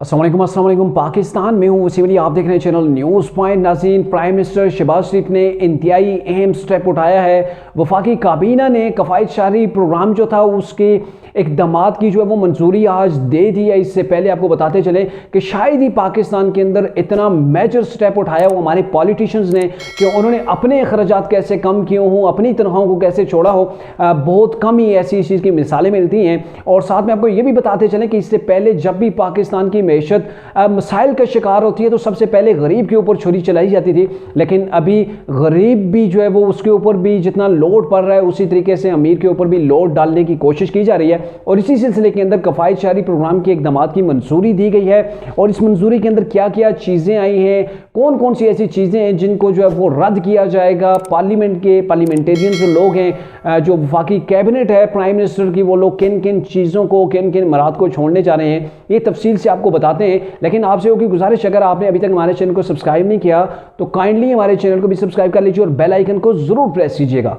अस्सलाम वालेकुम। पाकिस्तान में हूँ वसीम अली, आप देख रहे हैं चैनल न्यूज़ पॉइंट। नाज़रीन, प्राइम मिनिस्टर शहबाज शरीफ ने इंतहाई अहम स्टेप उठाया है। वफाकी काबीना ने कफ़ायत शहरी प्रोग्राम जो था उसके इक़दामात की जो है वो मंजूरी आज दे दी है। इससे पहले आपको बताते चले कि शायद ही पाकिस्तान के अंदर इतना मेजर स्टेप उठाया वो हमारे पॉलिटिशियंस ने कि उन्होंने अपने अखराजात कैसे कम किए हों, अपनी तनख्वाहों को कैसे छोड़ा हो। बहुत कम ही ऐसी चीज़ की मिसालें मिलती हैं। और साथ में आपको ये भी बताते चलें कि इससे पहले जब भी पाकिस्तान की मैशत मसाइल का शिकार होती है तो सबसे पहले गरीब के ऊपर छुरी चलाई जाती थी, लेकिन अभी गरीब भी जो है वो उसके ऊपर भी जितना लोड पड़ रहा है उसी तरीके से अमीर के ऊपर भी लोड डालने की कोशिश की जा रही है। और इसी सिलसिले के अंदर कफ़ायत शहरी प्रोग्राम के इक़दामात की मंजूरी दी गई है। और इस मंजूरी के अंदर क्या क्या चीज़ें आई हैं, कौन कौन सी ऐसी चीज़ें हैं जिनको जो है वो रद्द किया जाएगा। पार्लियामेंट के पार्लियामेंटेरियन जो लोग हैं, जो वफाकी कैबिनेट है प्राइम मिनिस्टर की, वो लोग किन किन चीज़ों को, किन किन मराद को छोड़ने जा रहे हैं, ये तफसील से आपको बताते हैं। लेकिन आपसे होगी गुजारिश, अगर आपने अभी तक हमारे चैनल को सब्सक्राइब नहीं किया तो काइंडली हमारे चैनल को भी सब्सक्राइब कर लीजिए और बेल आइकन को ज़रूर प्रेस कीजिएगा।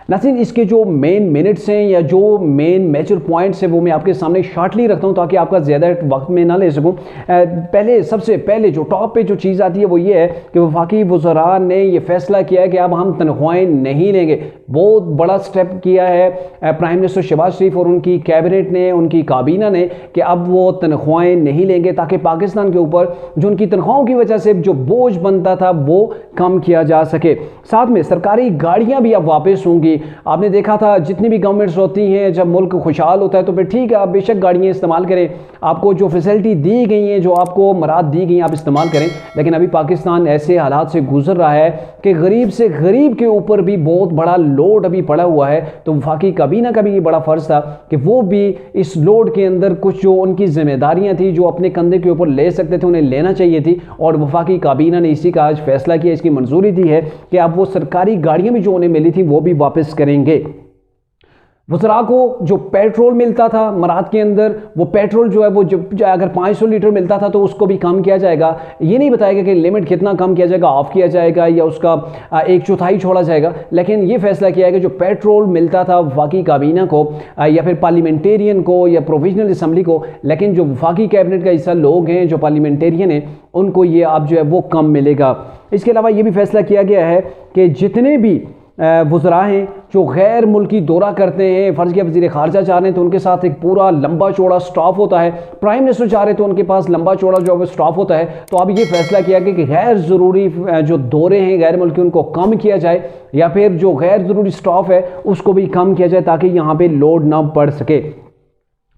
नाज़रीन, इसके जो मेन मिनट्स हैं या जो मेन मेजर पॉइंट्स हैं वो मैं आपके सामने शॉर्टली रखता हूं ताकि आपका ज़्यादा वक्त में ना ले सकूं। सबसे पहले जो टॉप पे जो चीज़ आती है वो ये है कि वफाकी वज़रा ने ये फैसला किया है कि अब हम तनख्वाहें नहीं लेंगे। बहुत बड़ा स्टेप किया है प्राइम मिनिस्टर शहबाज शरीफ और उनकी कैबिनेट ने, उनकी काबीना ने, कि अब वो तनख्वाहें नहीं लेंगे ताकि पाकिस्तान के ऊपर जो उनकी तनख्वाहों की वजह से जो बोझ बनता था वो कम किया जा सके। साथ में सरकारी गाड़ियाँ भी अब वापस होंगी। आपने देखा था जितनी भी गवर्नमेंट्स होती हैं, जब मुल्क खुशहाल होता है तो फिर ठीक है आप बेशक गाड़ियाँ इस्तेमाल करें, आपको जो फैसिलिटी दी गई हैं, जो आपको मराद दी गई हैं आप इस्तेमाल करें। लेकिन अभी पाकिस्तान ऐसे हालात से गुजर रहा है कि गरीब से गरीब के ऊपर भी बहुत बड़ा लोड अभी पड़ा हुआ है। तो वफाकी काबीना का भी ये बड़ा फ़र्ज़ था कि वो भी इस लोड के अंदर कुछ जो उनकी जिम्मेदारियाँ थी जो अपने कंधे के ऊपर ले सकते थे उन्हें लेना चाहिए थी। और वफाकी काबीना ने इसी का आज फैसला किया, इसकी मंजूरी दी है कि अब वो सरकारी गाड़ियाँ भी जो उन्हें मिली थी वो भी वापस करेंगे। वज़रा को जो पेट्रोल मिलता था मराद के अंदर, वो पेट्रोल जो है वो अगर 500 लीटर मिलता था तो उसको भी कम किया जाएगा। ये नहीं बताएगा कि लिमिट कितना कम किया जाएगा, ऑफ किया जाएगा या उसका 1/4 छोड़ा जाएगा, लेकिन ये फैसला किया है कि जो पेट्रोल मिलता था वफाकी काबीना को या फिर पार्लियामेंटेरियन को या प्रोविजनल असम्बली को, लेकिन जो वफाकी कैबिनेट का हिस्सा लोग हैं, जो पार्लियामेंटेरियन हैं, उनको ये अब जो है वो कम मिलेगा। इसके अलावा ये भी फैसला किया गया है कि जितने भी वज़रा हैं जो गैर मुल्की दौरा करते हैं, फ़र्ज़ किया वज़ीर ख़ारजा चाह रहे हैं तो उनके साथ एक पूरा लंबा चौड़ा स्टाफ होता है, प्राइम मिनिस्टर चाह रहे तो उनके पास लंबा चौड़ा जो है स्टाफ होता है। तो अब ये फैसला किया गया कि गैर ज़रूरी जो दौरे हैं गैर मुल्की उनको कम किया जाए या फिर जो गैर ज़रूरी स्टाफ है उसको भी कम किया जाए ताकि यहाँ पर लोड ना पड़ सके।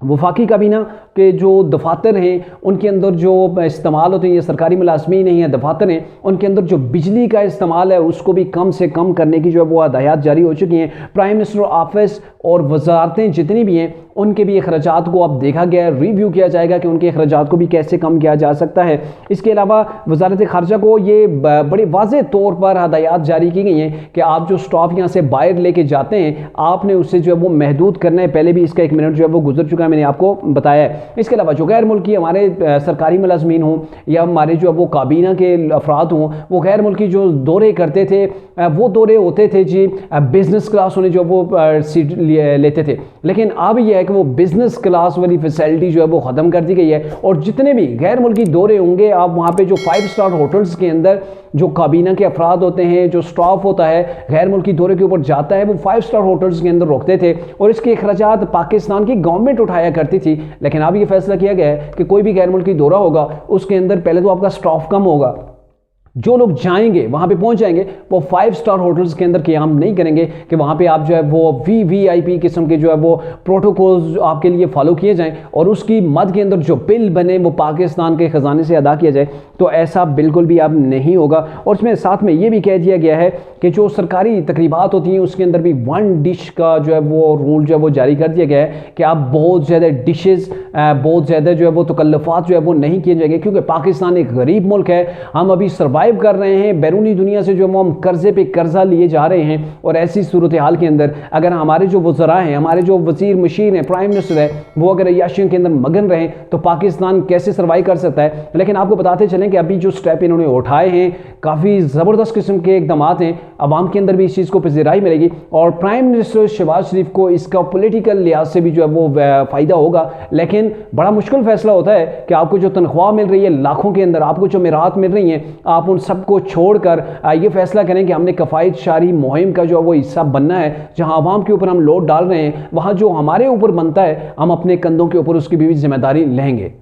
वफाकी काबीना के जो दफातर हैं उनके अंदर जो इस्तेमाल होते हैं, ये सरकारी मुलाजमीन नहीं है, दफातर हैं, उनके अंदर जो बिजली का इस्तेमाल है उसको भी कम से कम करने की जो है वो हदायत जारी हो चुकी हैं। प्राइम मिनिस्टर ऑफिस और वजारतें जितनी भी हैं उनके भी अखराजात को अब देखा गया है, रिव्यू किया जाएगा कि उनके अखराजात को भी कैसे कम किया जा सकता है। इसके अलावा वजारत ख़ारजा को ये बड़ी वाज़ेह तौर पर हदायत जारी की गई हैं कि आप जो स्टॉफ यहाँ से बाहर लेके जाते हैं आपने उससे जो है वो महदूद करना है। पहले भी इसका 1 मिनट जो है वो गुजर चुका है, मैंने आपको बताया है। इसके अलावा जो गैर मुल्की हमारे सरकारी मुलाजमीन हों या हमारे जो है वो काबीना के अफराद हों, वो गैर मुल्की जो दौरे करते थे वो दौरे होते थे जी बिज़नेस क्लास उन्हें जो वो सीट लेते थे, लेकिन अब यह है कि वो बिज़नेस क्लास वाली फैसिलिटी जो है वो ख़त्म कर दी गई है। और जितने भी गैर मुल्की दौरे होंगे आप वहाँ पे जो 5 स्टार होटल्स के अंदर जो काबीना के अफराद होते हैं, जो स्टाफ होता है गैर मुल्की दौरे के ऊपर जाता है, वो 5 स्टार होटल्स के अंदर रुकते थे और इसके अखराजात पाकिस्तान की गवर्नमेंट उठाया करती थी। लेकिन अब ये फैसला किया गया है कि कोई भी गैर मुल्की दौरा होगा उसके अंदर पहले तो आपका स्टाफ कम होगा, जो लोग जाएंगे वहाँ पे पहुँच जाएंगे वो 5 स्टार होटल्स के अंदर क़याम नहीं करेंगे कि वहाँ पे आप जो है वो वीवीआईपी किस्म के जो है वो प्रोटोकॉल्स आपके लिए फॉलो किए जाएं और उसकी मद के अंदर जो बिल बने वो पाकिस्तान के ख़जाने से अदा किया जाए। तो ऐसा बिल्कुल भी अब नहीं होगा। और इसमें साथ में ये भी कह दिया गया है कि जो सरकारी तकरीबात होती हैं उसके अंदर भी 1 डिश का जो है वो रूल जो है वो जारी कर दिया गया है कि आप बहुत ज़्यादा डिशेज़, बहुत ज़्यादा जो है वो तकल्लुफ़ात जो है वो नहीं किए जाएंगे, क्योंकि पाकिस्तान एक गरीब मुल्क है। हम अभी सर्वाइव सर्वाइव कर रहे हैं, बैरूनी दुनिया से जो हम कर्जे पे कर्जा लिए जा रहे हैं। और ऐसी सूरत हाल के अंदर अगर हमारे जो वज़रा हैं, हमारे जो वज़ीर मशीर हैं, प्राइम मिनिस्टर है, वो अगर अय्याशियों के अंदर मगन रहे तो पाकिस्तान कैसे सर्वाइव कर सकता है। लेकिन आपको बताते चलें कि अभी जो स्टेप इन्होंने उठाए हैं काफ़ी ज़बरदस्त किस्म के इकदामात हैं, अवाम के अंदर भी इस चीज़ को पजीराई मिलेगी और प्राइम मिनिस्टर शहबाज शरीफ को इसका पॉलिटिकल लिहाज से भी जो है वो फ़ायदा होगा। लेकिन बड़ा मुश्किल फैसला होता है कि आपको जो तनख्वाह मिल रही है लाखों के अंदर, आपको जो मिरात मिल रही हैं, आप उन सबको छोड़कर ये फैसला करें कि हमने कफ़ायत शारी मुहिम का जो है वो हिस्सा बनना है। जहां आवाम के ऊपर हम लोड डाल रहे हैं, वहां जो हमारे ऊपर बनता है हम अपने कंधों के ऊपर उसकी भी जिम्मेदारी लेंगे।